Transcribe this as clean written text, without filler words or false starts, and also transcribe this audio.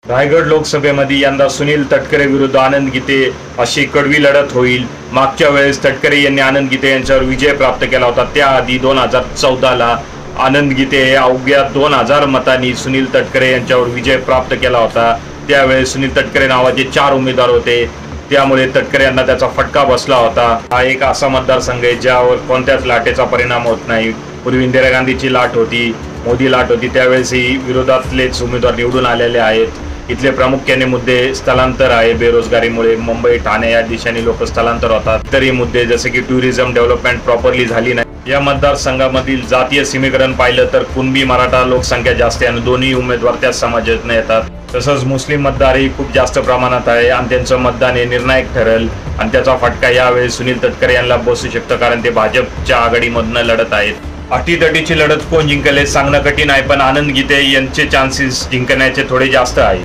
रायगड लोकसभेमध्ये यंदा सुनील तटकरे विरुद्ध आनंद गीते अशी कडवी लढत होईल। मागच्या वेळेस तटकरे यांनी आनंद गीते यांच्यावर विजय प्राप्त केला होता। त्याआधी 2014ला आनंद गीते अवघ्या 2000 मतांनी सुनील तटकरे यांच्यावर विजय प्राप्त केला होता। त्यावेळेस सुनील तटकरे नावाचे 4 उमेदवार होते, त्यामुळे तटकरे यांना त्याचा फटका बसला होता। हा एक असा मतदारसंघ आहे ज्यावर कोणत्याच लाटेचा परिणाम होत नाही। पूर्वी इंदिरा गांधीची लाट होती, मोदी लाट होती, त्यावेळेसही विरोधातलेच उमेदवार निवडून आलेले आहेत। इथले प्रामुख्याने मुद्दे स्थलांतर आहे, बेरोजगारीमुळे मुंबई ठाणे या दिशेने लोक स्थलांतर होतात। तरी मुद्दे जसे की टुरिझम डेव्हलपमेंट प्रॉपरली झाली नाही। या मतदारसंघामधील जातीय समीकरण पाहिलं तर कुणबी मराठा लोकसंख्या जास्त आहे आणि दोन्ही उमेदवार त्याच समाजातून येतात। तसंच मुस्लिम मतदारही खूप जास्त प्रमाणात आहे आणि त्यांचं मतदान हे निर्णायक ठरेल आणि त्याचा फटका यावेळी सुनील तटकरे यांना बसू शकतं, कारण ते भाजपच्या आघाडीमधून लढत आहेत। अटीतटीची लढत कोण जिंकेल हे सांगणं कठीण आहे, पण आनंद गीते यांचे चान्सेस जिंकण्याचे थोडे जास्त आहे।